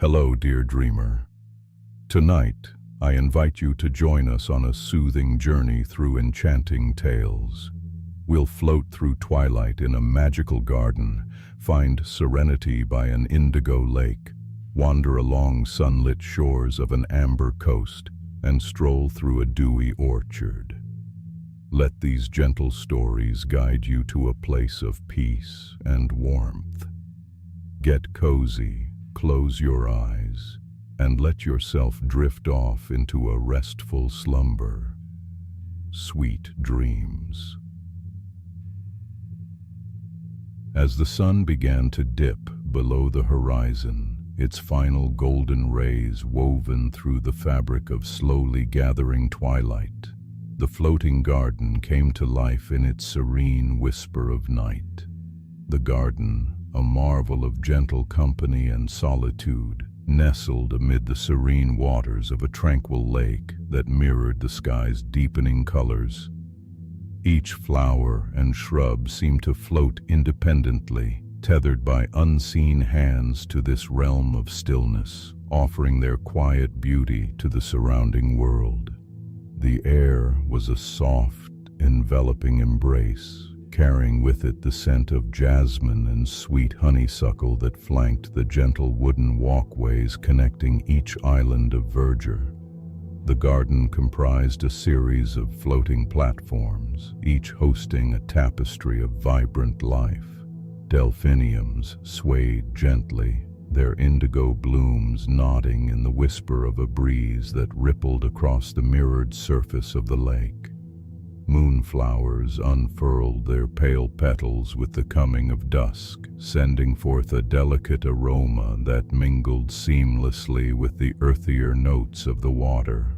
Hello, dear dreamer. Tonight, I invite you to join us on a soothing journey through enchanting tales. We'll float through Twilight in a magical garden, find serenity by an indigo lake, wander along sunlit shores of an amber coast, and stroll through a dewy orchard. Let these gentle stories guide you to a place of peace and warmth. Get cozy. Close your eyes and let yourself drift off into a restful slumber. Sweet dreams. As the sun began to dip below the horizon, its final golden rays woven through the fabric of slowly gathering twilight, the floating garden came to life in its serene whisper of night. The garden, a marvel of gentle company and solitude, nestled amid the serene waters of a tranquil lake that mirrored the sky's deepening colors. Each flower and shrub seemed to float independently, tethered by unseen hands to this realm of stillness, offering their quiet beauty to the surrounding world. The air was a soft, enveloping embrace, carrying with it the scent of jasmine and sweet honeysuckle that flanked the gentle wooden walkways connecting each island of verdure. The garden comprised a series of floating platforms, each hosting a tapestry of vibrant life. Delphiniums swayed gently, their indigo blooms nodding in the whisper of a breeze that rippled across the mirrored surface of the lake. Moonflowers unfurled their pale petals with the coming of dusk, sending forth a delicate aroma that mingled seamlessly with the earthier notes of the water.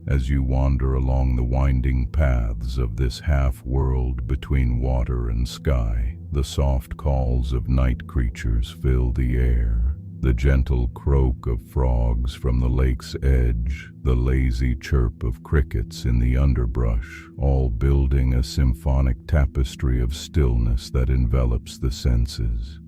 As you wander along the winding paths of this half-world between water and sky, the soft calls of night creatures fill the air. The gentle croak of frogs from the lake's edge, the lazy chirp of crickets in the underbrush, all building a symphonic tapestry of stillness that envelops the senses.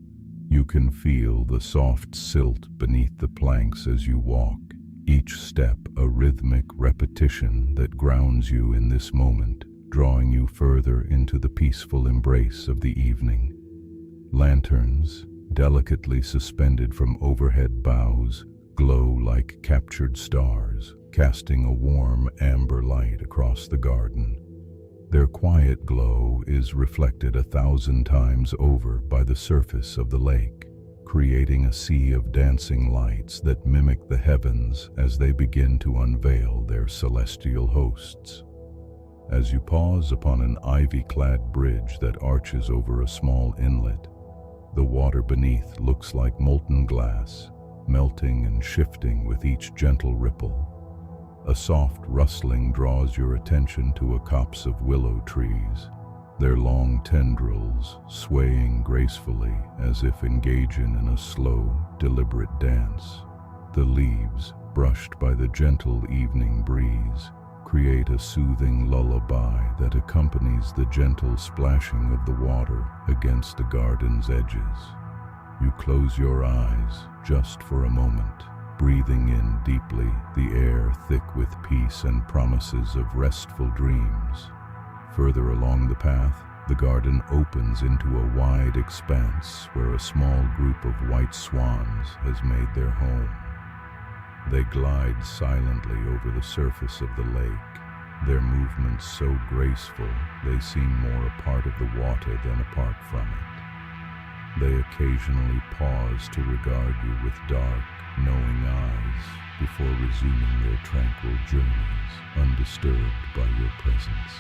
You can feel the soft silt beneath the planks as you walk, each step a rhythmic repetition that grounds you in this moment, drawing you further into the peaceful embrace of the evening. Lanterns, delicately suspended from overhead boughs, glow like captured stars, casting a warm amber light across the garden. Their quiet glow is reflected 1,000 times over by the surface of the lake, creating a sea of dancing lights that mimic the heavens as they begin to unveil their celestial hosts. As you pause upon an ivy-clad bridge that arches over a small inlet, the water beneath looks like molten glass, melting and shifting with each gentle ripple. A soft rustling draws your attention to a copse of willow trees, their long tendrils swaying gracefully as if engaging in a slow, deliberate dance. The leaves, brushed by the gentle evening breeze, create a soothing lullaby that accompanies the gentle splashing of the water against the garden's edges. You close your eyes just for a moment, breathing in deeply the air thick with peace and promises of restful dreams. Further along the path, the garden opens into a wide expanse where a small group of white swans has made their home. They glide silently over the surface of the lake, their movements so graceful they seem more a part of the water than apart from it. They occasionally pause to regard you with dark, knowing eyes before resuming their tranquil journeys, undisturbed by your presence.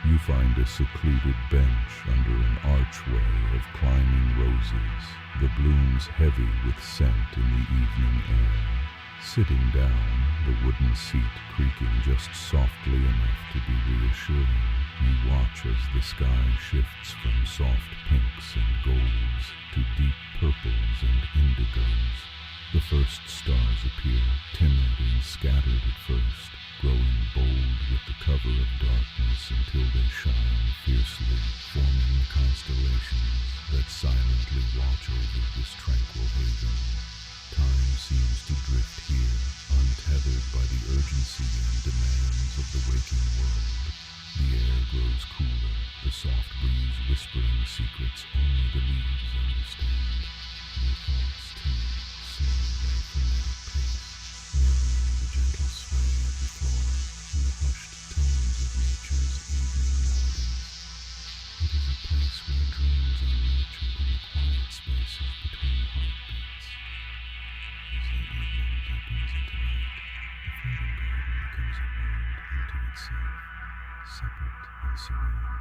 You find a secluded bench under an archway of climbing roses, the blooms heavy with scent in the evening air. Sitting down, the wooden seat creaking just softly enough to be reassuring, you watch as the sky shifts from soft pinks and golds to deep purples and indigos. The first stars appear, timid and scattered at first, growing bold with the cover of darkness until they shine fiercely, forming the constellations that silently watch over this tranquil haven. Time seems to drift here, untethered by the urgency and demands of the waking world. The air grows cooler, the soft breeze whispering secrets only the leaves understand. Your thoughts, too, slow their frenetic pace, mirroring the gentle sway of the flora and the hushed tones of nature's evening melodies. It is a place where dreams are nurtured in the quiet spaces between heartbeats. As the evening deepens into night, the floating garden becomes a world unto itself, separate and serene.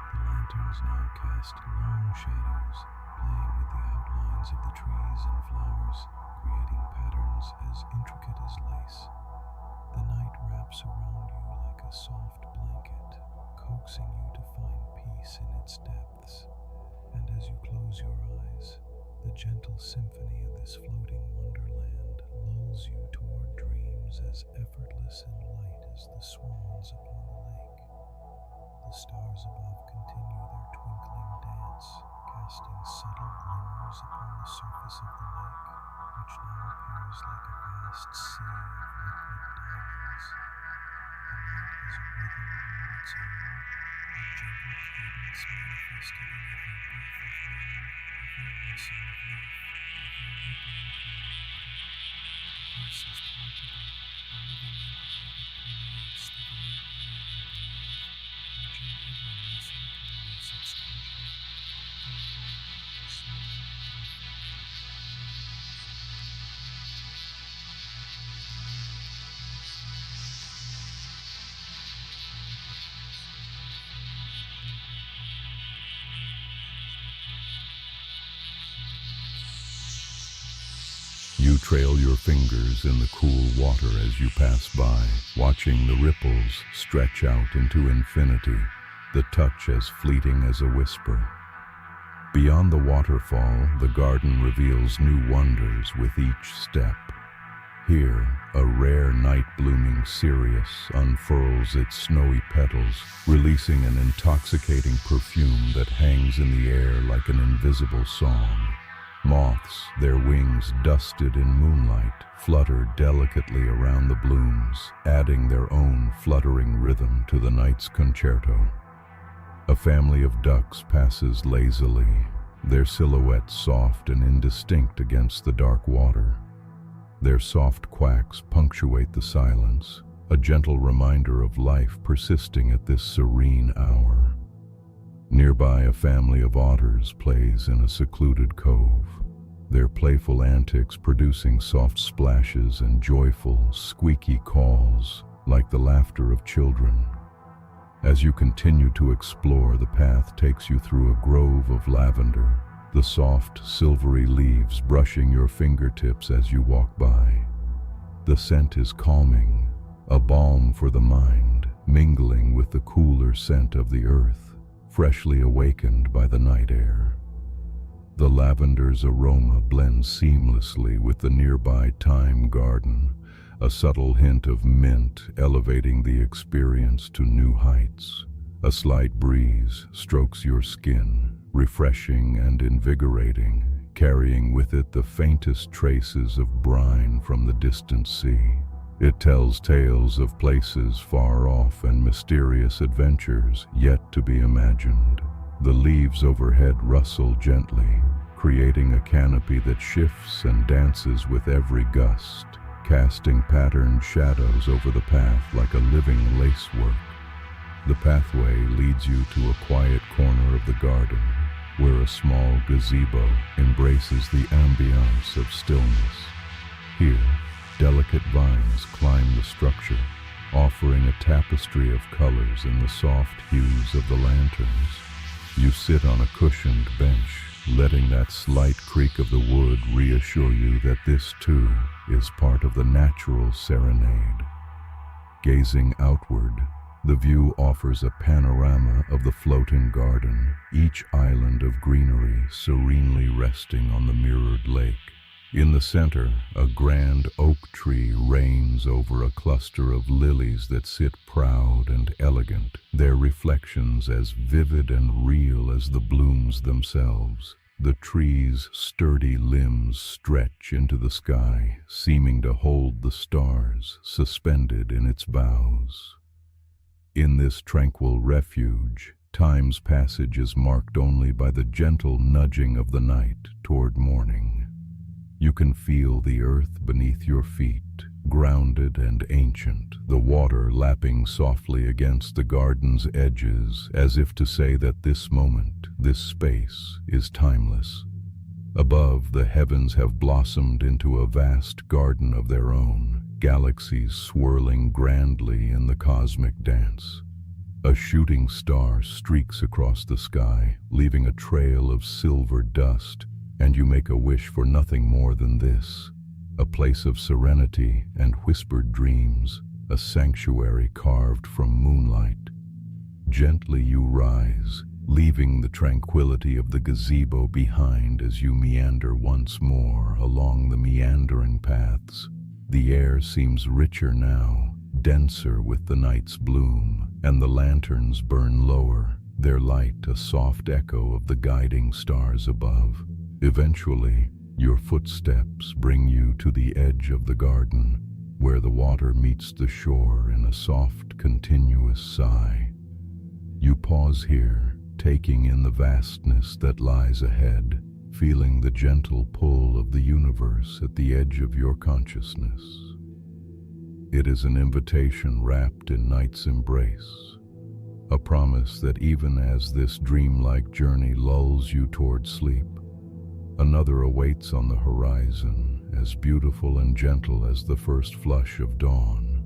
The lanterns now cast long shadows, playing with the outlines of the trees and flowers, creating patterns as intricate as lace. The night wraps around you like a soft blanket, coaxing you to find peace in its depths. And as you close your eyes, the gentle symphony of this floating wonderland lulls you toward dreams as effortless and light as the swans upon the lake. The stars above continue their twinkling dance, casting subtle glimmers upon the surface of the lake, which now appears like a vast sea of liquid diamonds. The night has a rhythm all its own, a gentle cadence manifested in every breath of wind, every rustle of leaf, every ripple of water. The place is palpable, a living entity that permeates the very air you breathe, urging every muscle to release its tension. The light, slow and You trail your fingers in the cool water as you pass by, watching the ripples stretch out into infinity, the touch as fleeting as a whisper. Beyond the waterfall, the garden reveals new wonders with each step. Here, a rare night-blooming cereus unfurls its snowy petals, releasing an intoxicating perfume that hangs in the air like an invisible song. Moths, their wings dusted in moonlight, flutter delicately around the blooms, adding their own fluttering rhythm to the night's concerto. A family of ducks passes lazily, their silhouettes soft and indistinct against the dark water. Their soft quacks punctuate the silence, a gentle reminder of life persisting at this serene hour. Nearby, a family of otters plays in a secluded cove, their playful antics producing soft splashes and joyful, squeaky calls, like the laughter of children. As you continue to explore, the path takes you through a grove of lavender, the soft, silvery leaves brushing your fingertips as you walk by. The scent is calming, a balm for the mind, mingling with the cooler scent of the earth, freshly awakened by the night air. The lavender's aroma blends seamlessly with the nearby thyme garden, a subtle hint of mint elevating the experience to new heights. A slight breeze strokes your skin, refreshing and invigorating, carrying with it the faintest traces of brine from the distant sea. It tells tales of places far off and mysterious adventures yet to be imagined. The leaves overhead rustle gently, creating a canopy that shifts and dances with every gust, casting patterned shadows over the path like a living lacework. The pathway leads you to a quiet corner of the garden, where a small gazebo embraces the ambiance of stillness. Here, delicate vines climb the structure, offering a tapestry of colors in the soft hues of the lanterns. You sit on a cushioned bench, letting that slight creak of the wood reassure you that this, too, is part of the natural serenade. Gazing outward, the view offers a panorama of the floating garden, each island of greenery serenely resting on the mirrored lake. In the center, a grand oak tree reigns over a cluster of lilies that sit proud and elegant, their reflections as vivid and real as the blooms themselves. The tree's sturdy limbs stretch into the sky, seeming to hold the stars suspended in its boughs. In this tranquil refuge, time's passage is marked only by the gentle nudging of the night toward morning. You can feel the earth beneath your feet, grounded and ancient, the water lapping softly against the garden's edges, as if to say that this moment, this space, is timeless. Above, the heavens have blossomed into a vast garden of their own, galaxies swirling grandly in the cosmic dance. A shooting star streaks across the sky, leaving a trail of silver dust, and you make a wish for nothing more than this: a place of serenity and whispered dreams, a sanctuary carved from moonlight. Gently you rise, leaving the tranquility of the gazebo behind as you meander once more along the meandering paths. The air seems richer now, denser with the night's bloom, and the lanterns burn lower, their light a soft echo of the guiding stars above. Eventually, your footsteps bring you to the edge of the garden, where the water meets the shore in a soft, continuous sigh. You pause here, taking in the vastness that lies ahead, feeling the gentle pull of the universe at the edge of your consciousness. It is an invitation wrapped in night's embrace, a promise that even as this dreamlike journey lulls you toward sleep, another awaits on the horizon, as beautiful and gentle as the first flush of dawn.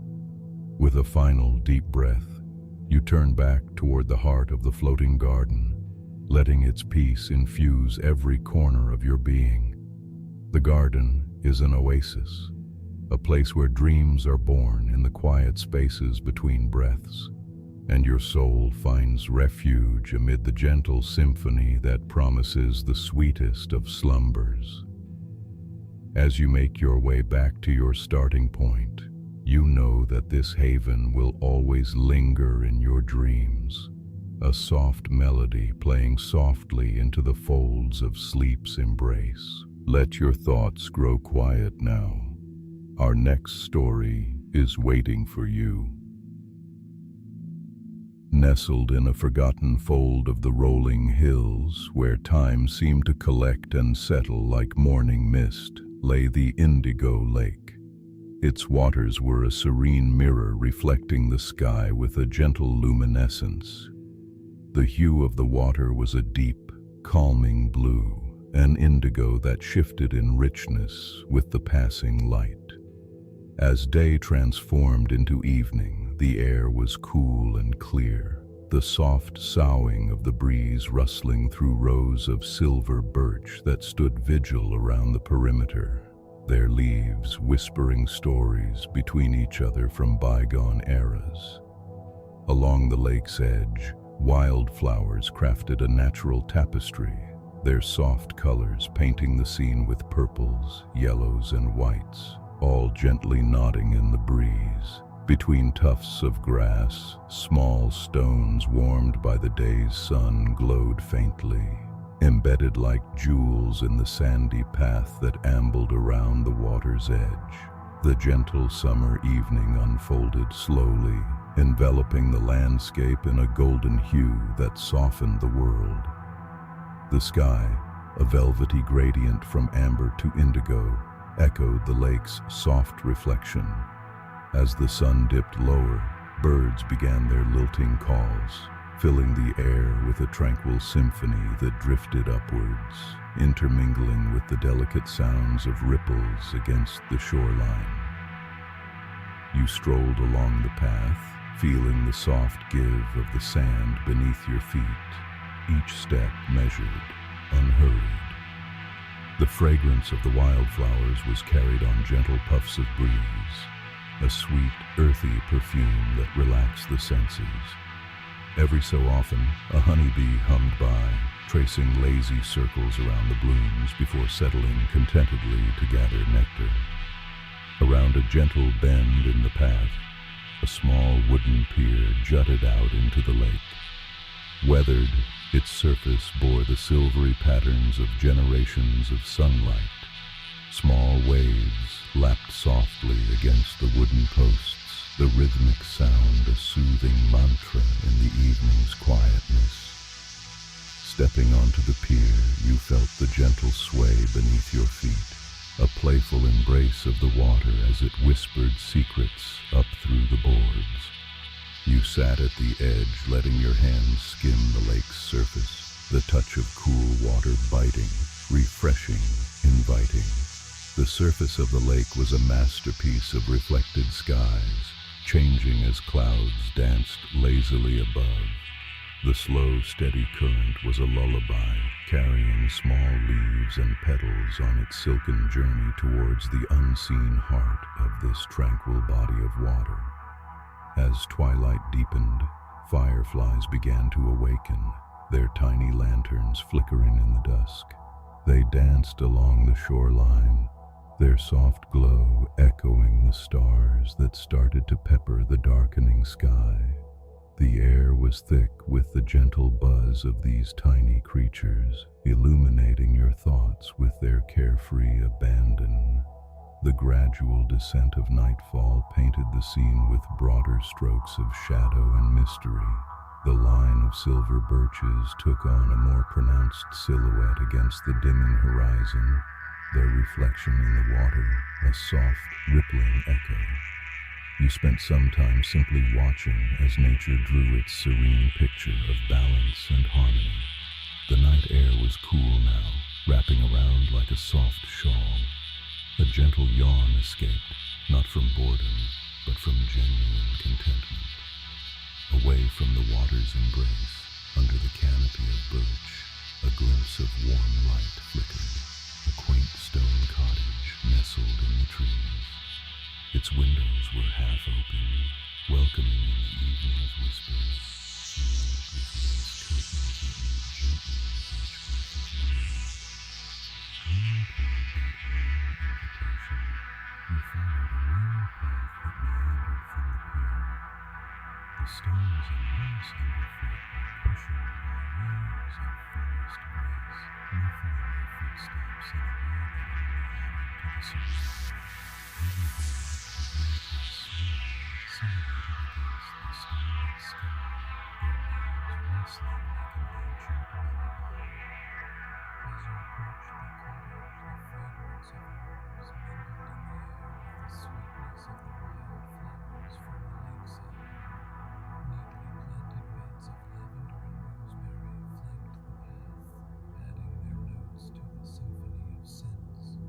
With a final deep breath, you turn back toward the heart of the floating garden, letting its peace infuse every corner of your being. The garden is an oasis, a place where dreams are born in the quiet spaces between breaths, and your soul finds refuge amid the gentle symphony that promises the sweetest of slumbers. As you make your way back to your starting point, you know that this haven will always linger in your dreams, a soft melody playing softly into the folds of sleep's embrace. Let your thoughts grow quiet now. Our next story is waiting for you. Nestled in a forgotten fold of the rolling hills, where time seemed to collect and settle like morning mist, lay the Indigo Lake. Its waters were a serene mirror reflecting the sky with a gentle luminescence. The hue of the water was a deep, calming blue, an indigo that shifted in richness with the passing light. As day transformed into evening, the air was cool and clear, the soft soughing of the breeze rustling through rows of silver birch that stood vigil around the perimeter, their leaves whispering stories between each other from bygone eras. Along the lake's edge, wildflowers crafted a natural tapestry, their soft colors painting the scene with purples, yellows, and whites, all gently nodding in the breeze. Between tufts of grass, small stones warmed by the day's sun glowed faintly, embedded like jewels in the sandy path that ambled around the water's edge. The gentle summer evening unfolded slowly, enveloping the landscape in a golden hue that softened the world. The sky, a velvety gradient from amber to indigo, echoed the lake's soft reflection. As the sun dipped lower, birds began their lilting calls, filling the air with a tranquil symphony that drifted upwards, intermingling with the delicate sounds of ripples against the shoreline. You strolled along the path, feeling the soft give of the sand beneath your feet, each step measured, unhurried. The fragrance of the wildflowers was carried on gentle puffs of breeze, a sweet, earthy perfume that relaxed the senses. Every so often, a honeybee hummed by, tracing lazy circles around the blooms before settling contentedly to gather nectar. Around a gentle bend in the path, a small wooden pier jutted out into the lake. Weathered, its surface bore the silvery patterns of generations of sunlight. Small waves lapped softly against the wooden posts, the rhythmic sound a soothing mantra in the evening's quietness. Stepping onto the pier, you felt the gentle sway beneath your feet, a playful embrace of the water as it whispered secrets up through the boards. You sat at the edge, letting your hands skim the lake's surface, the touch of cool water biting, refreshing, inviting. The surface of the lake was a masterpiece of reflected skies, changing as clouds danced lazily above. The slow, steady current was a lullaby, carrying small leaves and petals on its silken journey towards the unseen heart of this tranquil body of water. As twilight deepened, fireflies began to awaken, their tiny lanterns flickering in the dusk. They danced along the shoreline, their soft glow echoing the stars that started to pepper the darkening sky. The air was thick with the gentle buzz of these tiny creatures, illuminating your thoughts with their carefree abandon. The gradual descent of nightfall painted the scene with broader strokes of shadow and mystery. The line of silver birches took on a more pronounced silhouette against the dimming horizon, their reflection in the water a soft, rippling echo. You spent some time simply watching as nature drew its serene picture of balance and harmony. The night air was cool now, wrapping around like a soft shawl. A gentle yawn escaped, not from boredom, but from genuine contentment. Away from the water's embrace, under the canopy of birch, a glimpse of warm light flickered, a quaint stone cottage nestled in the trees. Its windows were half open, welcoming in the evening's whispers, sealed with lace curtains that moved gently with each breath of wind. Leaning toward that warm invitation, you followed a narrow path that meandered from the pier. The stones and moss underfoot were cushioned by years of forest grace, muffling your footsteps in a way that only added to the serenity. Everywhere the branches swayed, silhouetted against the starlit sky, their leaves rustling like an ancient lullaby. As you approached the cottage, the fragrance of herbs mingled in the air with the sweetness of the wildflowers from the lakeside. Neatly planted beds of lavender and rosemary flanked the path, adding their notes to the symphony of scents.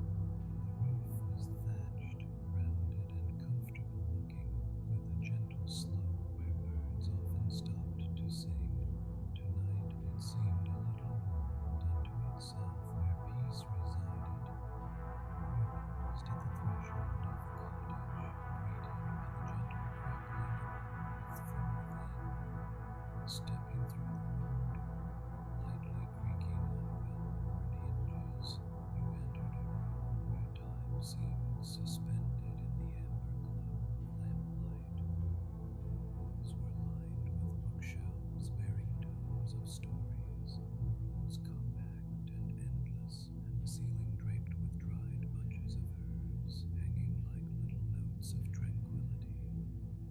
The roof was thatched, rounded and comfortable looking, with a gentle slope where birds often stopped to sing. Tonight it seemed a little world unto itself where peace resided. You paused at the threshold of the cottage, greeted by the gentle crackling of earth from within. Stepping through the wooden door, lightly creaking on well-worn hinges, you entered a room where time seemed suspended in the amber glow of lamplight. Walls were lined with bookshelves bearing tomes of stories, worlds compact and endless, and the ceiling draped with dried bunches of herbs, hanging like little notes of tranquility.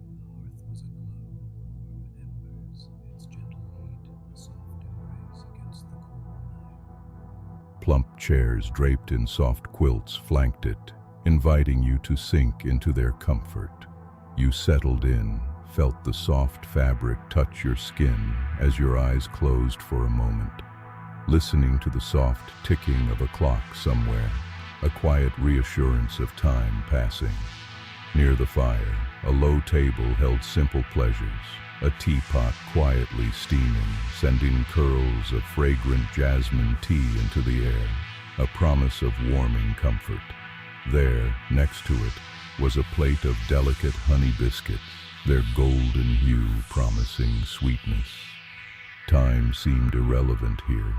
The hearth was aglow of warm embers, its gentle heat a soft embrace against the cool night. Plump chairs draped in soft quilts flanked it, inviting you to sink into their comfort. You settled in, felt the soft fabric touch your skin as your eyes closed for a moment, listening to the soft ticking of a clock somewhere, a quiet reassurance of time passing. Near the fire, a low table held simple pleasures, a teapot quietly steaming, sending curls of fragrant jasmine tea into the air, a promise of warming comfort. There, next to it, was a plate of delicate honey biscuits, their golden hue promising sweetness. Time seemed irrelevant here.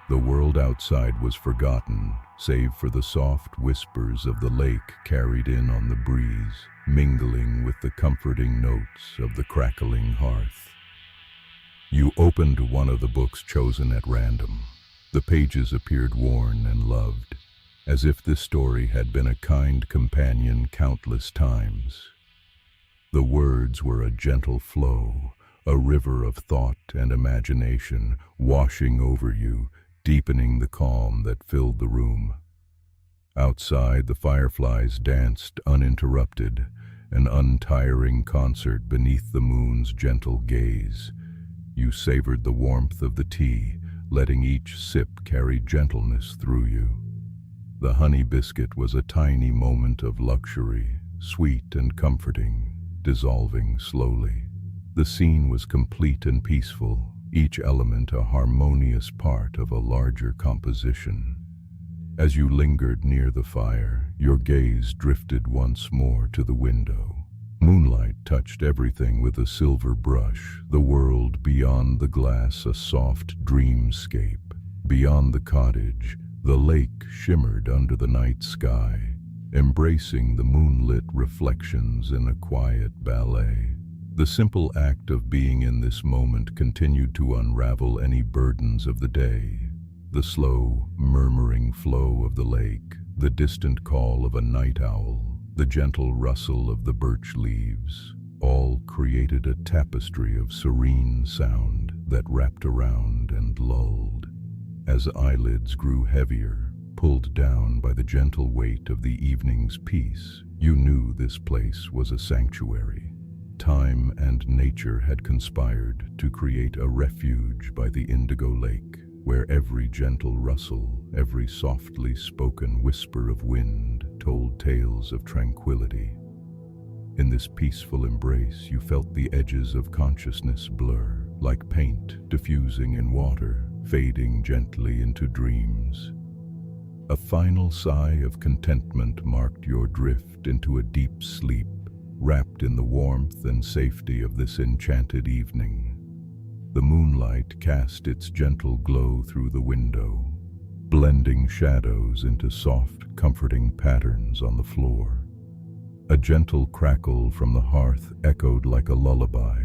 The world outside was forgotten, save for the soft whispers of the lake carried in on the breeze, mingling with the comforting notes of the crackling hearth. You opened one of the books chosen at random. The pages appeared worn and loved, as if this story had been a kind companion countless times. The words were a gentle flow, a river of thought and imagination washing over you, deepening the calm that filled the room. Outside, the fireflies danced uninterrupted, an untiring concert beneath the moon's gentle gaze. You savored the warmth of the tea, letting each sip carry gentleness through you. The honey biscuit was a tiny moment of luxury, sweet and comforting, dissolving slowly. The scene was complete and peaceful, each element a harmonious part of a larger composition. As you lingered near the fire, your gaze drifted once more to the window. Moonlight touched everything with a silver brush, the world beyond the glass a soft dreamscape. Beyond the cottage, the lake shimmered under the night sky, embracing the moonlit reflections in a quiet ballet. The simple act of being in this moment continued to unravel any burdens of the day. The slow, murmuring flow of the lake, the distant call of a night owl, the gentle rustle of the birch leaves, all created a tapestry of serene sound that wrapped around and lulled. As eyelids grew heavier, pulled down by the gentle weight of the evening's peace, you knew this place was a sanctuary. Time and nature had conspired to create a refuge by the Indigo Lake, where every gentle rustle, every softly spoken whisper of wind told tales of tranquility. In this peaceful embrace, you felt the edges of consciousness blur, like paint diffusing in water, fading gently into dreams. A final sigh of contentment marked your drift into a deep sleep, wrapped in the warmth and safety of this enchanted evening. The moonlight cast its gentle glow through the window, blending shadows into soft, comforting patterns on the floor. A gentle crackle from the hearth echoed like a lullaby,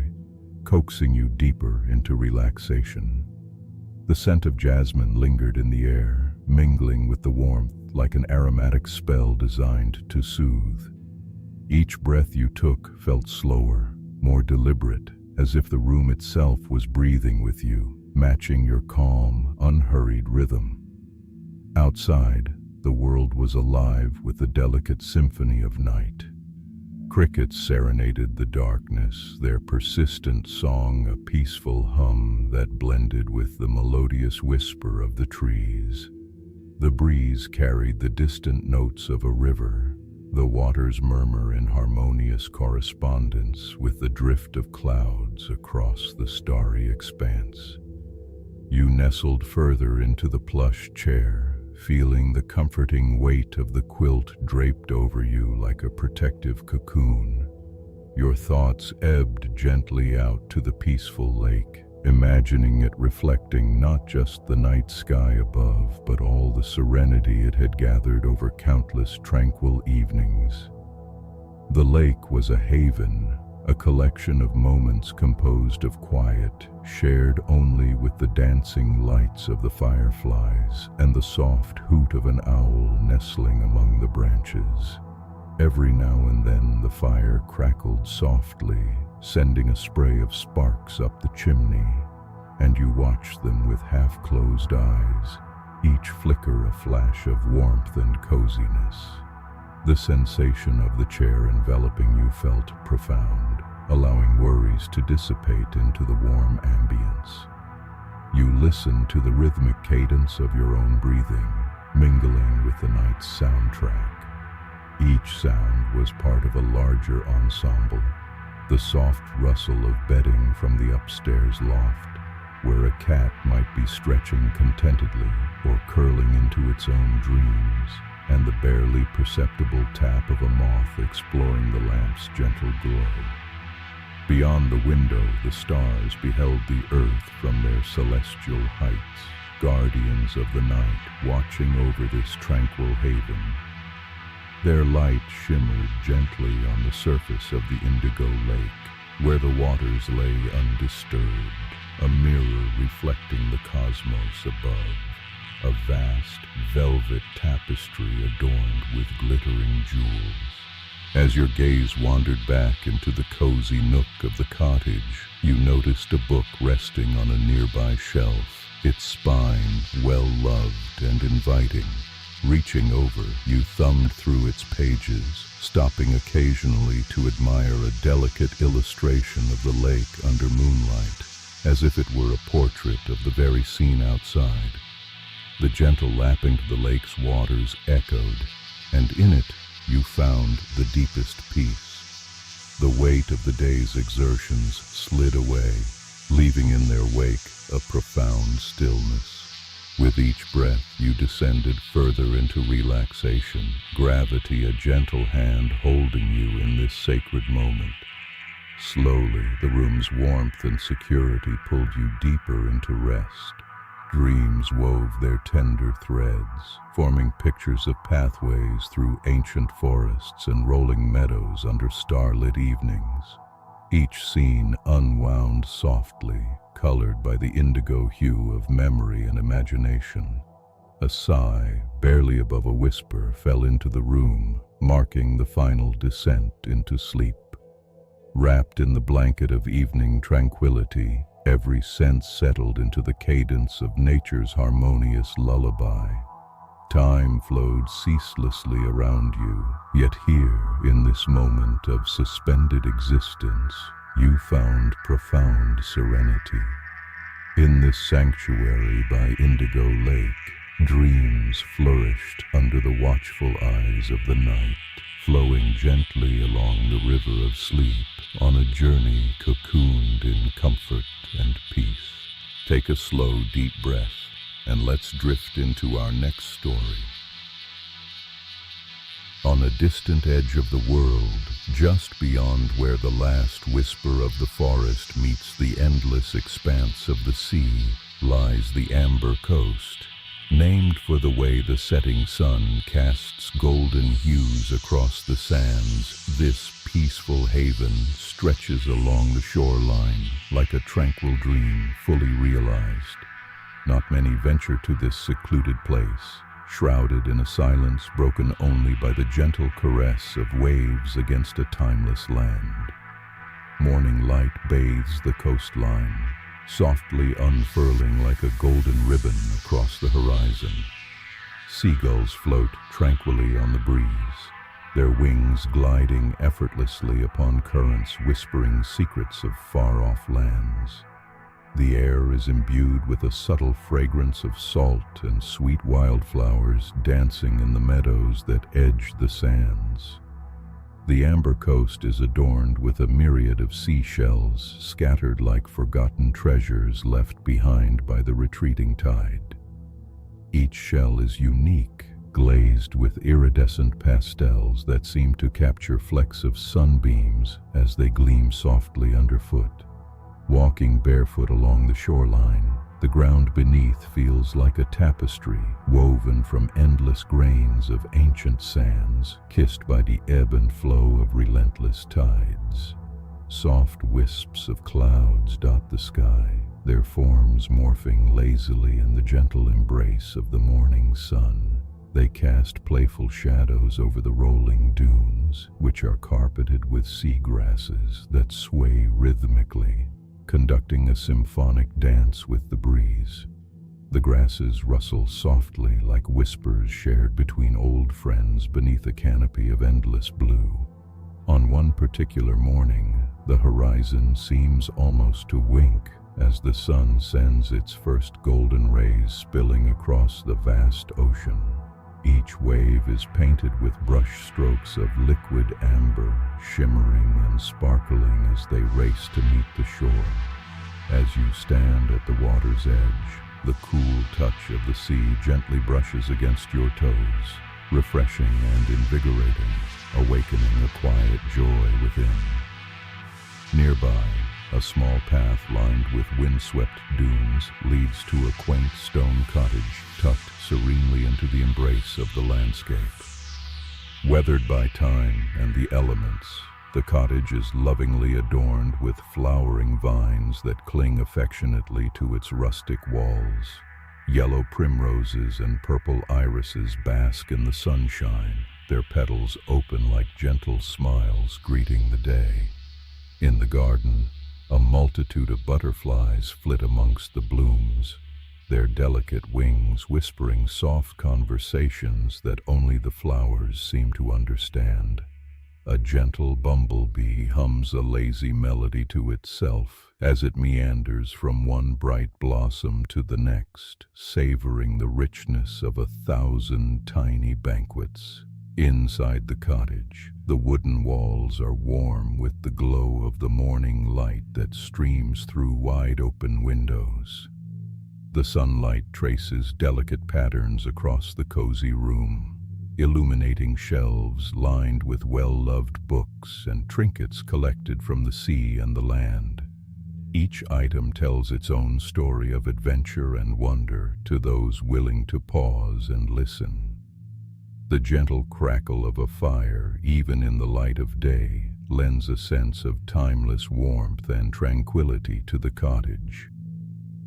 coaxing you deeper into relaxation. The scent of jasmine lingered in the air, mingling with the warmth like an aromatic spell designed to soothe. Each breath you took felt slower, more deliberate, as if the room itself was breathing with you, matching your calm, unhurried rhythm. Outside, the world was alive with the delicate symphony of night. Crickets serenaded the darkness, their persistent song a peaceful hum that blended with the melodious whisper of the trees. The breeze carried the distant notes of a river, the water's murmur in harmonious correspondence with the drift of clouds across the starry expanse. You nestled further into the plush chair, feeling the comforting weight of the quilt draped over you like a protective cocoon. Your thoughts ebbed gently out to the peaceful lake, imagining it reflecting not just the night sky above, but all the serenity it had gathered over countless tranquil evenings. The lake was a haven, a collection of moments composed of quiet, shared only with the dancing lights of the fireflies and the soft hoot of an owl nestling among the branches. Every now and then the fire crackled softly, sending a spray of sparks up the chimney, and you watched them with half-closed eyes, each flicker a flash of warmth and coziness. The sensation of the chair enveloping you felt profound, allowing worries to dissipate into the warm ambience. You listened to the rhythmic cadence of your own breathing, mingling with the night's soundtrack. Each sound was part of a larger ensemble, the soft rustle of bedding from the upstairs loft, where a cat might be stretching contentedly or curling into its own dreams, and the barely perceptible tap of a moth exploring the lamp's gentle glow. Beyond the window, the stars beheld the earth from their celestial heights, guardians of the night watching over this tranquil haven. Their light shimmered gently on the surface of the Indigo Lake, where the waters lay undisturbed, a mirror reflecting the cosmos above, a vast velvet tapestry adorned with glittering jewels. As your gaze wandered back into the cozy nook of the cottage, you noticed a book resting on a nearby shelf, its spine well-loved and inviting. Reaching over, you thumbed through its pages, stopping occasionally to admire a delicate illustration of the lake under moonlight, as if it were a portrait of the very scene outside. The gentle lapping of the lake's waters echoed, and in it you found the deepest peace. The weight of the day's exertions slid away, leaving in their wake a profound stillness. With each breath you descended further into relaxation, gravity a gentle hand holding you in this sacred moment. Slowly, the room's warmth and security pulled you deeper into rest. Dreams wove their tender threads, forming pictures of pathways through ancient forests and rolling meadows under starlit evenings. Each scene unwound softly, colored by the indigo hue of memory and imagination. A sigh, barely above a whisper, fell into the room, marking the final descent into sleep. Wrapped in the blanket of evening tranquility, every sense settled into the cadence of nature's harmonious lullaby. Time flowed ceaselessly around you, yet here, in this moment of suspended existence, you found profound serenity. In this sanctuary by Indigo Lake, dreams flourished under the watchful eyes of the night, flowing gently along the river of sleep on a journey cocooned in comfort and peace. Take a slow, deep breath, and let's drift into our next story. On a distant edge of the world, just beyond where the last whisper of the forest meets the endless expanse of the sea, lies the Amber Coast, named for the way the setting sun casts golden hues across the sands. This peaceful haven stretches along the shoreline like a tranquil dream fully realized. Not many venture to this secluded place, shrouded in a silence broken only by the gentle caress of waves against a timeless land. Morning light bathes the coastline, softly unfurling like a golden ribbon across the horizon. Seagulls float tranquilly on the breeze, their wings gliding effortlessly upon currents whispering secrets of far-off lands. The air is imbued with a subtle fragrance of salt and sweet wildflowers dancing in the meadows that edge the sands. The Amber Coast is adorned with a myriad of seashells scattered like forgotten treasures left behind by the retreating tide. Each shell is unique, glazed with iridescent pastels that seem to capture flecks of sunbeams as they gleam softly underfoot. Walking barefoot along the shoreline, the ground beneath feels like a tapestry woven from endless grains of ancient sands, kissed by the ebb and flow of relentless tides. Soft wisps of clouds dot the sky, their forms morphing lazily in the gentle embrace of the morning sun. They cast playful shadows over the rolling dunes, which are carpeted with sea grasses that sway rhythmically, conducting a symphonic dance with the breeze. The grasses rustle softly like whispers shared between old friends beneath a canopy of endless blue. On one particular morning, the horizon seems almost to wink as the sun sends its first golden rays spilling across the vast ocean. Each wave is painted with brush strokes of liquid amber, shimmering and sparkling as they race to meet the shore. As you stand at the water's edge, the cool touch of the sea gently brushes against your toes, refreshing and invigorating, awakening a quiet joy within. Nearby, a small path lined with windswept dunes leads to a quaint stone cottage tucked serenely into the embrace of the landscape. Weathered by time and the elements, The cottage is lovingly adorned with flowering vines that cling affectionately to its rustic walls. Yellow primroses and purple irises bask in the sunshine, their petals open like gentle smiles greeting the day. In the garden, a multitude of butterflies flit amongst the blooms, their delicate wings whispering soft conversations that only the flowers seem to understand. A gentle bumblebee hums a lazy melody to itself as it meanders from one bright blossom to the next, savoring the richness of 1,000 tiny banquets. Inside the cottage, the wooden walls are warm with the glow of the morning light that streams through wide-open windows. The sunlight traces delicate patterns across the cozy room, illuminating shelves lined with well-loved books and trinkets collected from the sea and the land. Each item tells its own story of adventure and wonder to those willing to pause and listen. The gentle crackle of a fire, even in the light of day, lends a sense of timeless warmth and tranquility to the cottage.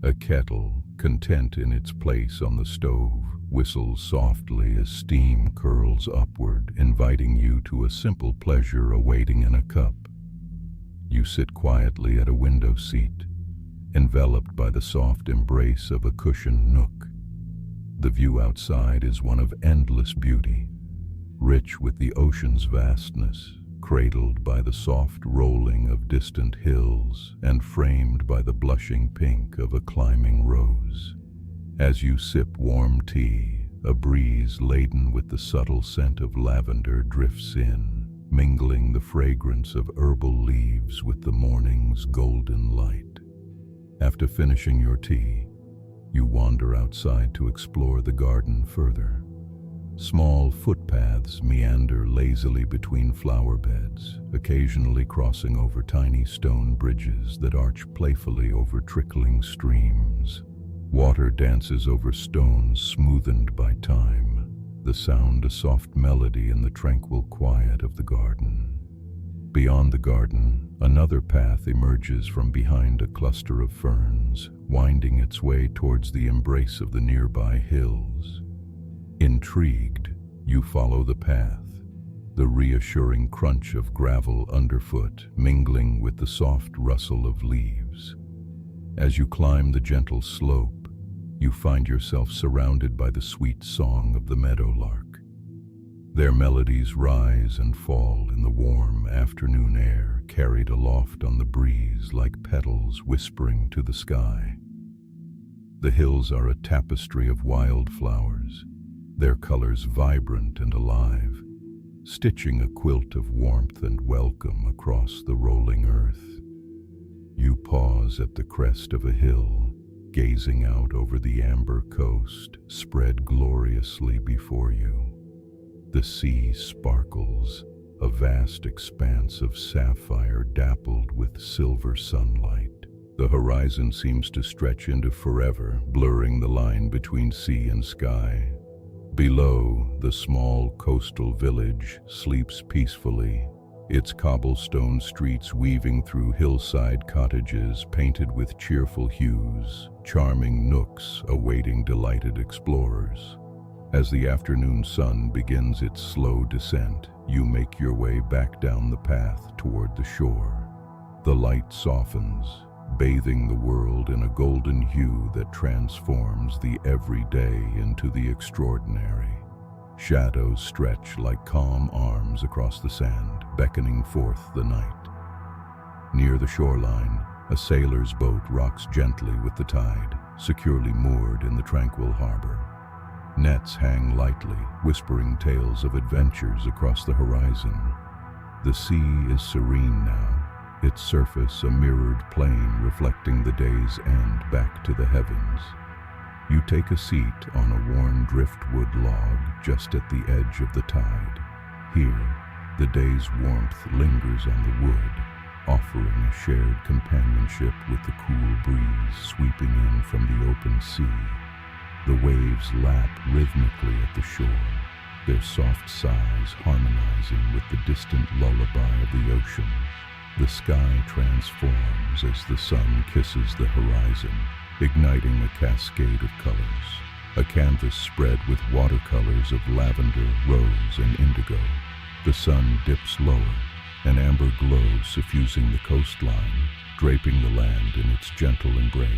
A kettle, content in its place on the stove, whistles softly as steam curls upward, inviting you to a simple pleasure awaiting in a cup. You sit quietly at a window seat, enveloped by the soft embrace of a cushioned nook. The view outside is one of endless beauty, rich with the ocean's vastness, cradled by the soft rolling of distant hills and framed by the blushing pink of a climbing rose. As you sip warm tea, a breeze laden with the subtle scent of lavender drifts in, mingling the fragrance of herbal leaves with the morning's golden light. After finishing your tea, you wander outside to explore the garden further. Small footpaths meander lazily between flower beds, occasionally crossing over tiny stone bridges that arch playfully over trickling streams. Water dances over stones smoothened by time, the sound a soft melody in the tranquil quiet of the garden. Beyond the garden, another path emerges from behind a cluster of ferns, winding its way towards the embrace of the nearby hills. Intrigued, you follow the path, the reassuring crunch of gravel underfoot mingling with the soft rustle of leaves. As you climb the gentle slope, you find yourself surrounded by the sweet song of the meadowlark. Their melodies rise and fall in the warm afternoon air, carried aloft on the breeze like petals whispering to the sky. The hills are a tapestry of wildflowers, their colors vibrant and alive, stitching a quilt of warmth and welcome across the rolling earth. You pause at the crest of a hill, gazing out over the amber coast spread gloriously before you. The sea sparkles, a vast expanse of sapphire dappled with silver sunlight. The horizon seems to stretch into forever, blurring the line between sea and sky. Below, the small coastal village sleeps peacefully, its cobblestone streets weaving through hillside cottages painted with cheerful hues, charming nooks awaiting delighted explorers. As the afternoon sun begins its slow descent, you make your way back down the path toward the shore. The light softens, bathing the world in a golden hue that transforms the everyday into the extraordinary. Shadows stretch like calm arms across the sand, beckoning forth the night. Near the shoreline, a sailor's boat rocks gently with the tide, securely moored in the tranquil harbor. Nets hang lightly, whispering tales of adventures across the horizon. The sea is serene now, its surface a mirrored plane reflecting the day's end back to the heavens. You take a seat on a worn driftwood log just at the edge of the tide. Here, the day's warmth lingers on the wood, offering a shared companionship with the cool breeze sweeping in from the open sea. The waves lap rhythmically at the shore, their soft sighs harmonizing with the distant lullaby of the ocean. The sky transforms as the sun kisses the horizon, igniting a cascade of colors. A canvas spread with watercolors of lavender, rose, and indigo. The sun dips lower, an amber glow suffusing the coastline, draping the land in its gentle embrace.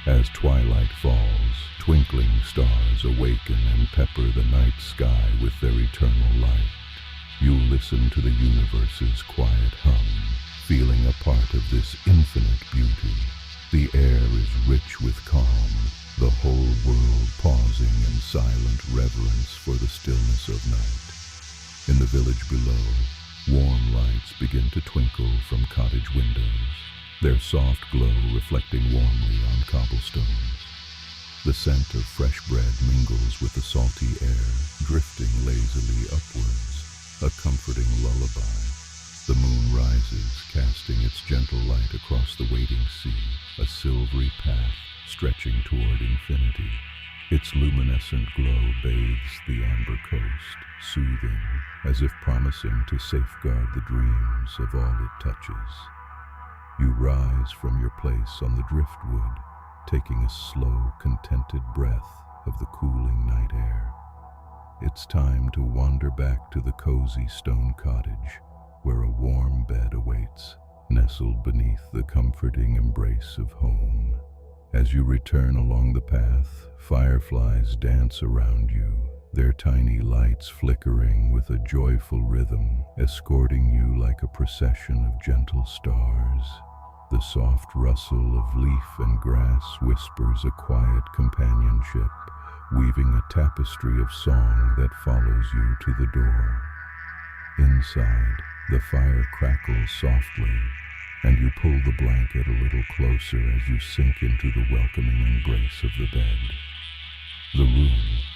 As twilight falls, twinkling stars awaken and pepper the night sky with their eternal light. You listen to the universe's quiet hum, feeling a part of this infinite beauty. The air is rich with calm, the whole world pausing in silent reverence for the stillness of night. In the village below, warm lights begin to twinkle from cottage windows, their soft glow reflecting warmly on cobblestones. The scent of fresh bread mingles with the salty air, drifting lazily upwards, a comforting lullaby. The moon rises, casting its gentle light across the waiting sea, a silvery path stretching toward infinity. Its luminescent glow bathes the amber coast, soothing, as if promising to safeguard the dreams of all it touches. You rise from your place on the driftwood, taking a slow, contented breath of the cooling night air. It's time to wander back to the cozy stone cottage, where a warm bed awaits, nestled beneath the comforting embrace of home. As you return along the path, fireflies dance around you, their tiny lights flickering with a joyful rhythm, escorting you like a procession of gentle stars. The soft rustle of leaf and grass whispers a quiet companionship, weaving a tapestry of song that follows you to the door. Inside, the fire crackles softly, and you pull the blanket a little closer as you sink into the welcoming embrace of the bed. The room,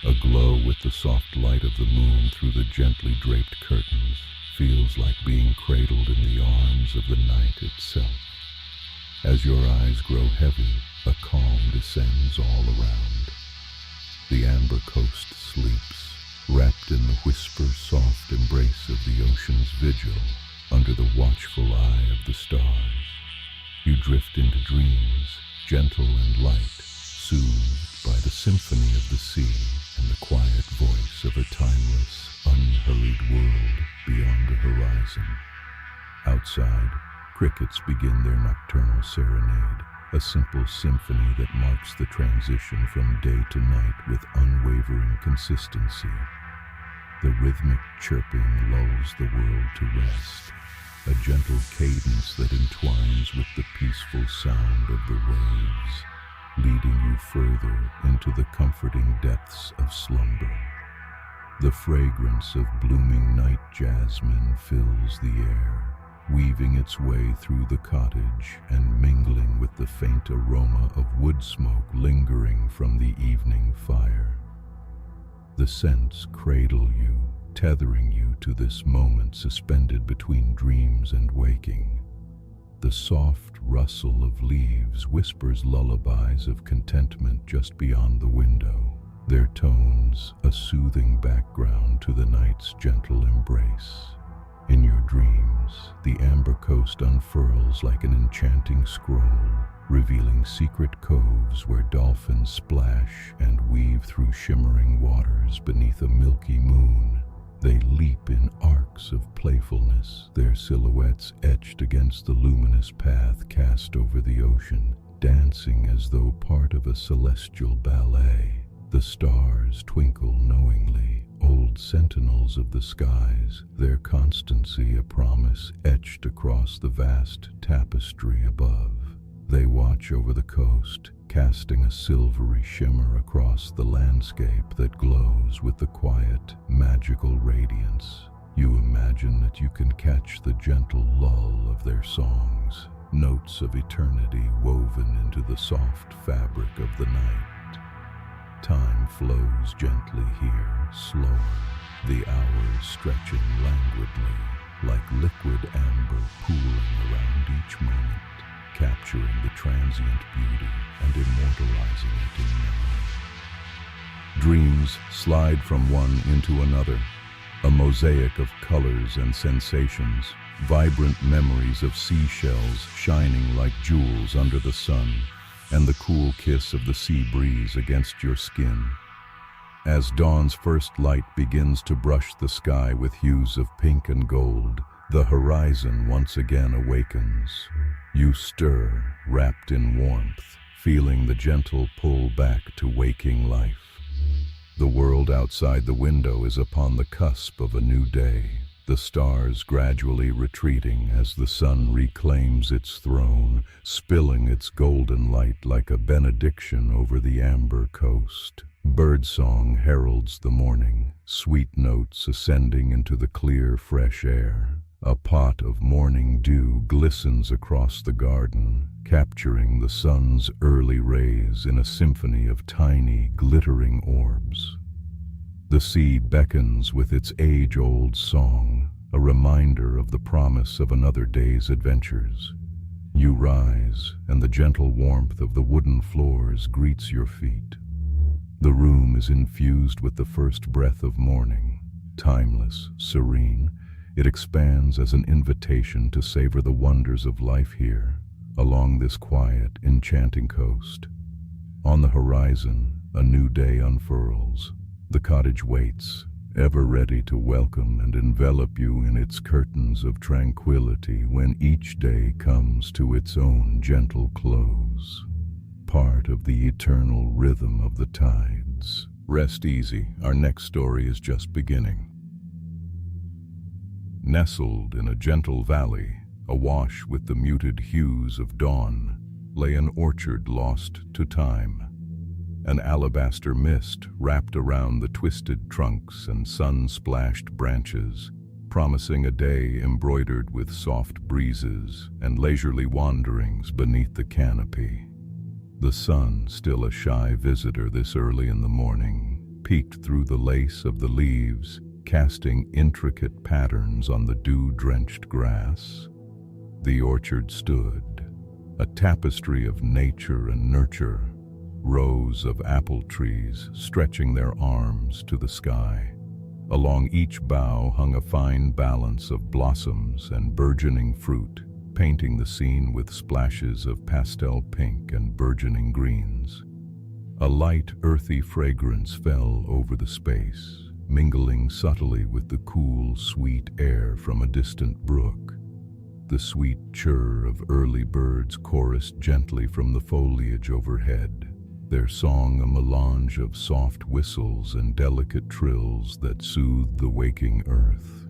aglow with the soft light of the moon through the gently draped curtains, feels like being cradled in the arms of the night itself. As your eyes grow heavy, a calm descends all around. The amber coast sleeps, wrapped in the whisper-soft embrace of the ocean's vigil, under the watchful eye of the stars. You drift into dreams, gentle and light, soothed by the symphony of the sea and the quiet voice of a timeless, unhurried world beyond the horizon. Outside, crickets begin their nocturnal serenade, a simple symphony that marks the transition from day to night with unwavering consistency. The rhythmic chirping lulls the world to rest, a gentle cadence that entwines with the peaceful sound of the waves, leading you further into the comforting depths of slumber. The fragrance of blooming night jasmine fills the air, weaving its way through the cottage and mingling with the faint aroma of wood smoke lingering from the evening fire. The scents cradle you, tethering you to this moment suspended between dreams and waking. The soft rustle of leaves whispers lullabies of contentment just beyond the window, their tones a soothing background to the night's gentle embrace. In your dreams, the amber coast unfurls like an enchanting scroll, revealing secret coves where dolphins splash and weave through shimmering waters beneath a milky moon. They leap in arcs of playfulness, their silhouettes etched against the luminous path cast over the ocean, dancing as though part of a celestial ballet. The stars twinkle knowingly, old sentinels of the skies, their constancy a promise etched across the vast tapestry above. They watch over the coast, casting a silvery shimmer across the landscape that glows with the quiet, magical radiance. You imagine that you can catch the gentle lull of their songs, notes of eternity woven into the soft fabric of the night. Time flows gently here, slower, the hours stretching languidly, like liquid amber pooling around each moment, capturing the transient beauty and immortalizing it in memory. Dreams slide from one into another, a mosaic of colors and sensations, vibrant memories of seashells shining like jewels under the sun, and the cool kiss of the sea breeze against your skin. As dawn's first light begins to brush the sky with hues of pink and gold, the horizon once again awakens. You stir, wrapped in warmth, feeling the gentle pull back to waking life. The world outside the window is upon the cusp of a new day, the stars gradually retreating as the sun reclaims its throne, spilling its golden light like a benediction over the amber coast. Birdsong heralds the morning, sweet notes ascending into the clear, fresh air. A pot of morning dew glistens across the garden, capturing the sun's early rays in a symphony of tiny, glittering orbs. The sea beckons with its age-old song, a reminder of the promise of another day's adventures. You rise, and the gentle warmth of the wooden floors greets your feet. The room is infused with the first breath of morning, timeless, serene. It expands as an invitation to savor the wonders of life here, along this quiet, enchanting coast. On the horizon, a new day unfurls. The cottage waits, ever ready to welcome and envelop you in its curtains of tranquility when each day comes to its own gentle close. Part of the eternal rhythm of the tides. Rest easy, our next story is just beginning. Nestled in a gentle valley, awash with the muted hues of dawn, lay an orchard lost to time. An alabaster mist wrapped around the twisted trunks and sun-splashed branches, promising a day embroidered with soft breezes and leisurely wanderings beneath the canopy. The sun, still a shy visitor this early in the morning, peeked through the lace of the leaves, casting intricate patterns on the dew-drenched grass. The orchard stood, a tapestry of nature and nurture, rows of apple trees stretching their arms to the sky. Along each bough hung a fine balance of blossoms and burgeoning fruit, painting the scene with splashes of pastel pink and burgeoning greens. A light, earthy fragrance fell over the space, mingling subtly with the cool, sweet air from a distant brook. The sweet chirr of early birds chorused gently from the foliage overhead, their song a melange of soft whistles and delicate trills that soothed the waking earth.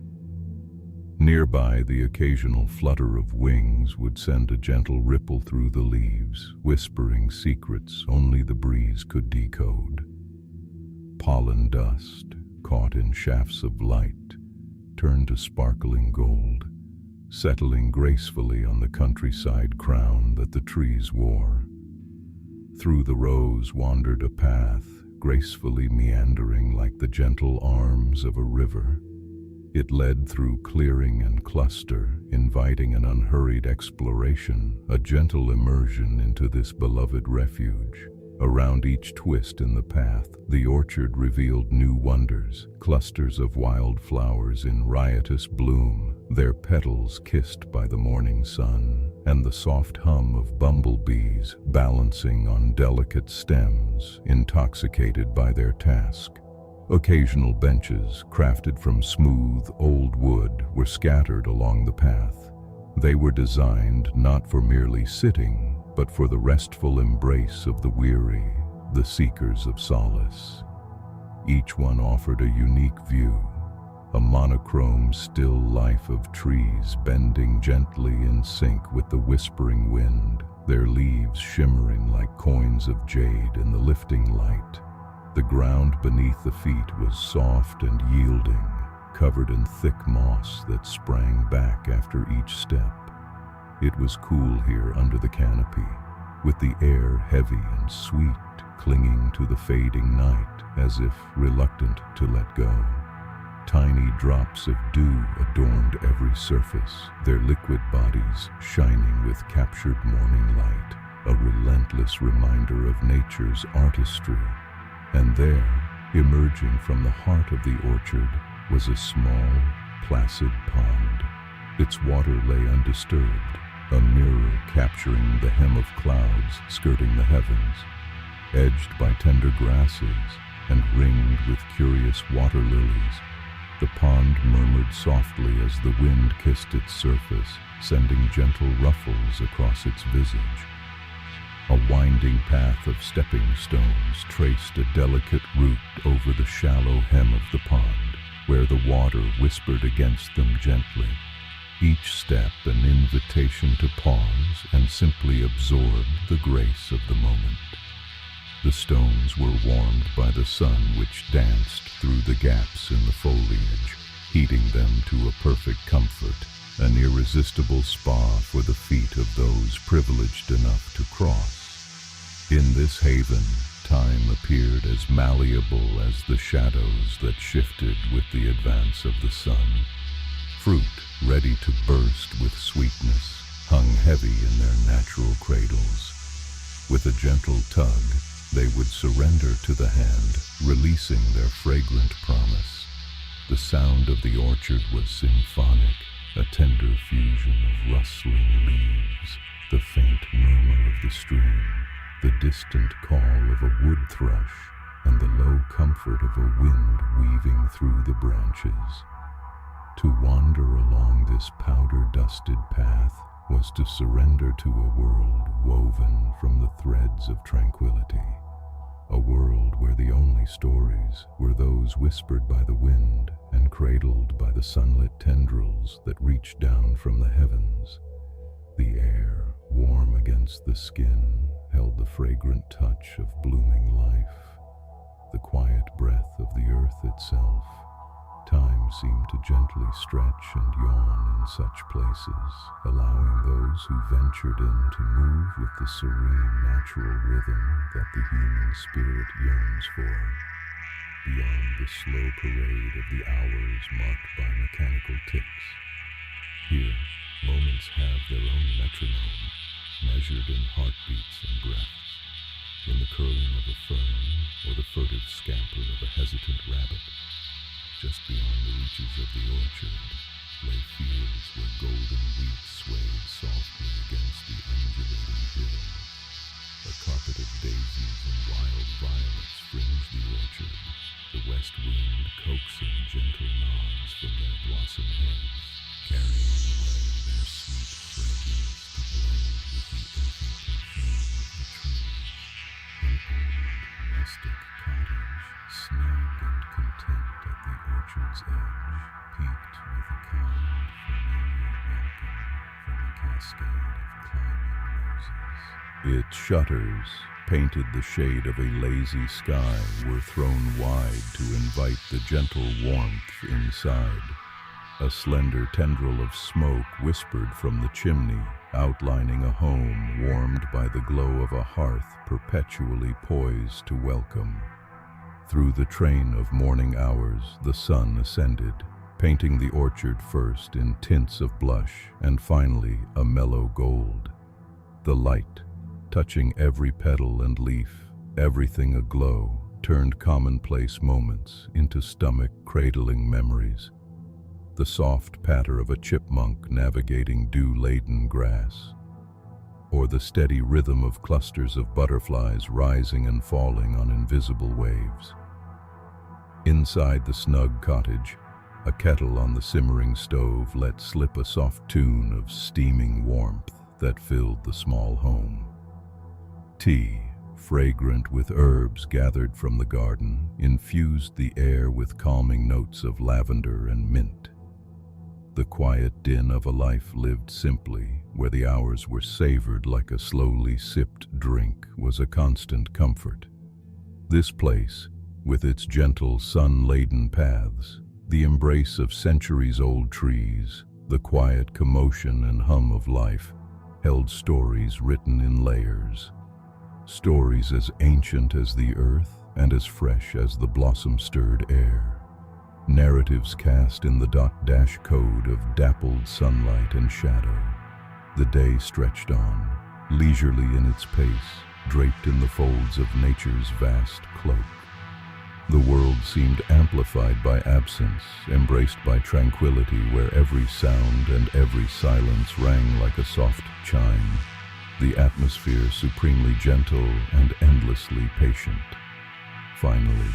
Nearby, the occasional flutter of wings would send a gentle ripple through the leaves, whispering secrets only the breeze could decode. Pollen dust, caught in shafts of light, turned to sparkling gold, settling gracefully on the countryside crown that the trees wore. Through the rows wandered a path, gracefully meandering like the gentle arms of a river. It led through clearing and cluster, inviting an unhurried exploration, a gentle immersion into this beloved refuge. Around each twist in the path, the orchard revealed new wonders, clusters of wild flowers in riotous bloom, their petals kissed by the morning sun, and the soft hum of bumblebees balancing on delicate stems, intoxicated by their task. Occasional benches, crafted from smooth, old wood, were scattered along the path. They were designed not for merely sitting, but for the restful embrace of the weary, the seekers of solace. Each one offered a unique view, a monochrome still life of trees bending gently in sync with the whispering wind, their leaves shimmering like coins of jade in the lifting light. The ground beneath the feet was soft and yielding, covered in thick moss that sprang back after each step. It was cool here under the canopy, with the air heavy and sweet, clinging to the fading night as if reluctant to let go. Tiny drops of dew adorned every surface, their liquid bodies shining with captured morning light, a relentless reminder of nature's artistry. And there, Emerging from the heart of the orchard was a small, placid pond. Its water lay undisturbed, a mirror capturing the hem of clouds skirting the heavens, edged by tender grasses and ringed with curious water lilies. The pond murmured softly as the wind kissed its surface, sending gentle ruffles across its visage. A winding path of stepping stones traced a delicate route over the shallow hem of the pond, where the water whispered against them gently, each step an invitation to pause and simply absorb the grace of the moment. The stones were warmed by the sun, which danced through the gaps in the foliage, heating them to a perfect comfort, an irresistible spa for the feet of those privileged enough to cross. In this haven, time appeared as malleable as the shadows that shifted with the advance of the sun. Fruit, ready to burst with sweetness, hung heavy in their natural cradles. With a gentle tug, they would surrender to the hand, releasing their fragrant promise. The sound of the orchard was symphonic, a tender fusion of rustling leaves, the faint murmur of the stream, the distant call of a wood thrush, and the low comfort of a wind weaving through the branches. To wander along this powder-dusted path was to surrender to a world woven from the threads of tranquility, a world where the only stories were those whispered by the wind and cradled by the sunlit tendrils that reached down from the heavens. The air, warm against the skin, held the fragrant touch of blooming life, the quiet breath of the earth itself. Time seemed to gently stretch and yawn in such places, allowing those who ventured in to move with the serene natural rhythm that the human spirit yearns for. Beyond the slow parade of the hours marked by mechanical ticks, here, moments have their own metronome, measured in heartbeats and breaths. In the curling of a fern or the furtive scamper of a hesitant rabbit, just beyond the reaches of the orchard lay fields where golden wheat swayed softly against the undulating hills. A carpet of daisies and wild violets fringed the orchard, the west wind coaxing gentle nods from their blossom heads, carrying away their sweet fragrance to blend with the earthy perfume of the trees. An old rustic cottage, snug and content at the orchard's edge, peaked with a kind, familiar welcome from a cascade of climbing roses. Its shutters, painted the shade of a lazy sky, were thrown wide to invite the gentle warmth inside. A slender tendril of smoke whispered from the chimney, outlining a home warmed by the glow of a hearth perpetually poised to welcome. Through the train of morning hours, the sun ascended, painting the orchard first in tints of blush and finally a mellow gold. The light, touching every petal and leaf, everything aglow, turned commonplace moments into stomach-cradling memories. The soft patter of a chipmunk navigating dew-laden grass, or the steady rhythm of clusters of butterflies rising and falling on invisible waves. Inside the snug cottage, a kettle on the simmering stove let slip a soft tune of steaming warmth that filled the small home. Tea, fragrant with herbs gathered from the garden, infused the air with calming notes of lavender and mint. The quiet din of a life lived simply, where the hours were savored like a slowly sipped drink, was a constant comfort. This place, with its gentle sun-laden paths, the embrace of centuries-old trees, the quiet commotion and hum of life, held stories written in layers. Stories as ancient as the earth and as fresh as the blossom-stirred air. Narratives cast in the dot-dash code of dappled sunlight and shadow. The day stretched on, leisurely in its pace, draped in the folds of nature's vast cloak. The world seemed amplified by absence, embraced by tranquility where every sound and every silence rang like a soft chime, the atmosphere supremely gentle and endlessly patient. Finally,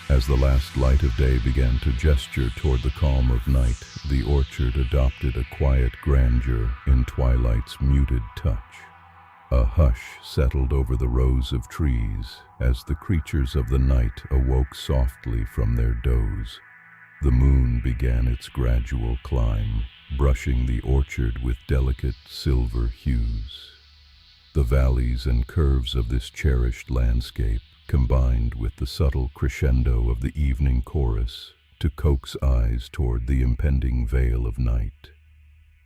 as the last light of day began to gesture toward the calm of night, the orchard adopted a quiet grandeur in twilight's muted touch. A hush settled over the rows of trees as the creatures of the night awoke softly from their doze. The moon began its gradual climb, brushing the orchard with delicate silver hues. The valleys and curves of this cherished landscape combined with the subtle crescendo of the evening chorus to coax eyes toward the impending veil of night.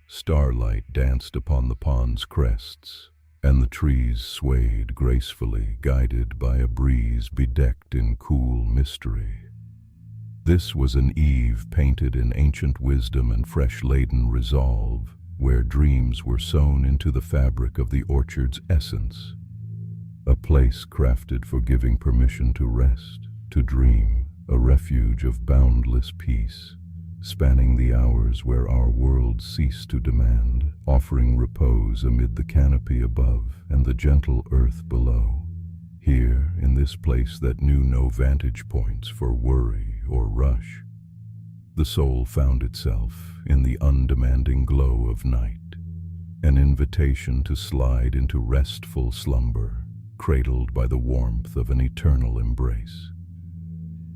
Starlight danced upon the pond's crests, and the trees swayed gracefully, guided by a breeze bedecked in cool mystery. This was an eve painted in ancient wisdom and fresh-laden resolve, where dreams were sewn into the fabric of the orchard's essence. A place crafted for giving permission to rest, to dream, a refuge of boundless peace, spanning the hours where our world ceased to demand, offering repose amid the canopy above and the gentle earth below. Here, in this place that knew no vantage points for worry or rush, the soul found itself in the undemanding glow of night, an invitation to slide into restful slumber, cradled by the warmth of an eternal embrace.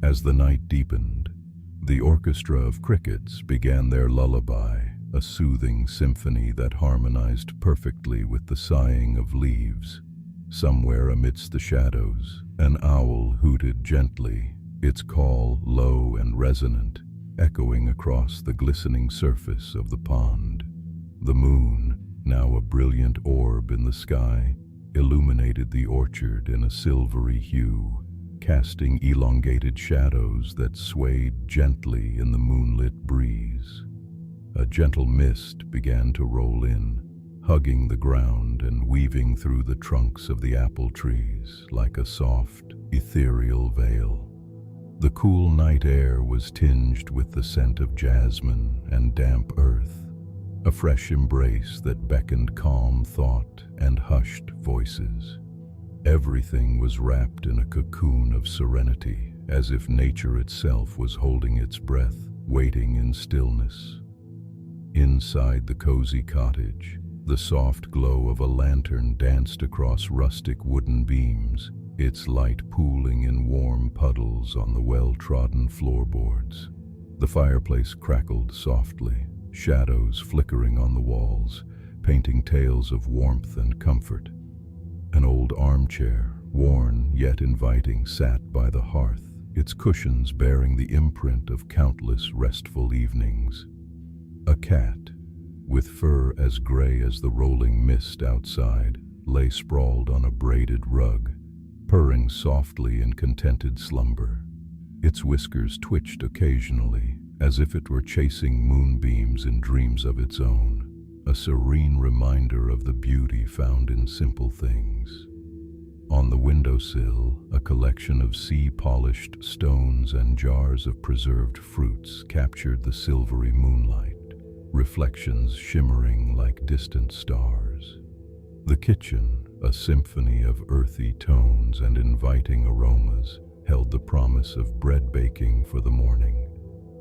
As the night deepened, the orchestra of crickets began their lullaby, a soothing symphony that harmonized perfectly with the sighing of leaves. Somewhere amidst the shadows, an owl hooted gently, its call low and resonant, echoing across the glistening surface of the pond. The moon, now a brilliant orb in the sky, illuminated the orchard in a silvery hue, casting elongated shadows that swayed gently in the moonlit breeze. A gentle mist began to roll in, hugging the ground and weaving through the trunks of the apple trees like a soft, ethereal veil. The cool night air was tinged with the scent of jasmine and damp earth, a fresh embrace that beckoned calm thought and hushed voices. Everything was wrapped in a cocoon of serenity, as if nature itself was holding its breath, waiting in stillness. Inside the cozy cottage, the soft glow of a lantern danced across rustic wooden beams, its light pooling in warm puddles on the well-trodden floorboards. The fireplace crackled softly, shadows flickering on the walls, painting tales of warmth and comfort. An old armchair, worn yet inviting, sat by the hearth, its cushions bearing the imprint of countless restful evenings. A cat, with fur as gray as the rolling mist outside, lay sprawled on a braided rug, purring softly in contented slumber. Its whiskers twitched occasionally, as if it were chasing moonbeams in dreams of its own, a serene reminder of the beauty found in simple things. On the windowsill, a collection of sea-polished stones and jars of preserved fruits captured the silvery moonlight, reflections shimmering like distant stars. The kitchen, a symphony of earthy tones and inviting aromas, held the promise of bread baking for the morning,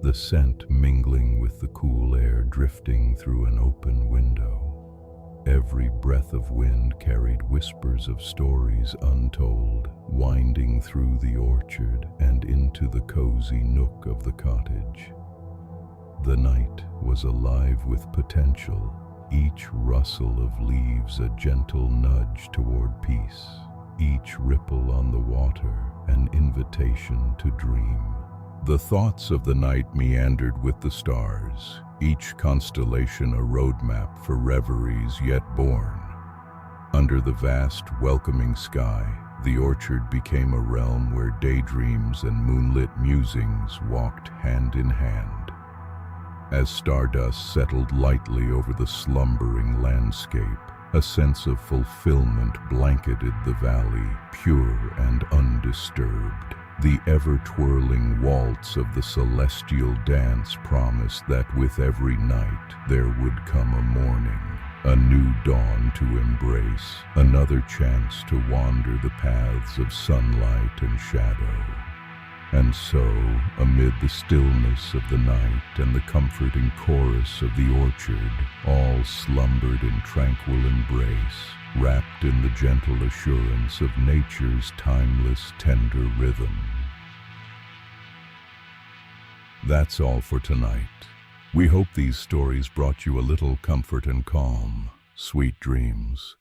the scent mingling with the cool air drifting through an open window. Every breath of wind carried whispers of stories untold, winding through the orchard and into the cozy nook of the cottage. The night was alive with potential, each rustle of leaves a gentle nudge toward peace, each ripple on the water an invitation to dream. The thoughts of the night meandered with the stars, each constellation a roadmap for reveries yet born. Under the vast, welcoming sky, the orchard became a realm where daydreams and moonlit musings walked hand in hand. As stardust settled lightly over the slumbering landscape, a sense of fulfillment blanketed the valley, pure and undisturbed. The ever-twirling waltz of the celestial dance promised that with every night there would come a morning, a new dawn to embrace, another chance to wander the paths of sunlight and shadow. And so, amid the stillness of the night and the comforting chorus of the orchard, all slumbered in tranquil embrace, wrapped in the gentle assurance of nature's timeless, tender rhythm. That's all for tonight. We hope these stories brought you a little comfort and calm. Sweet dreams.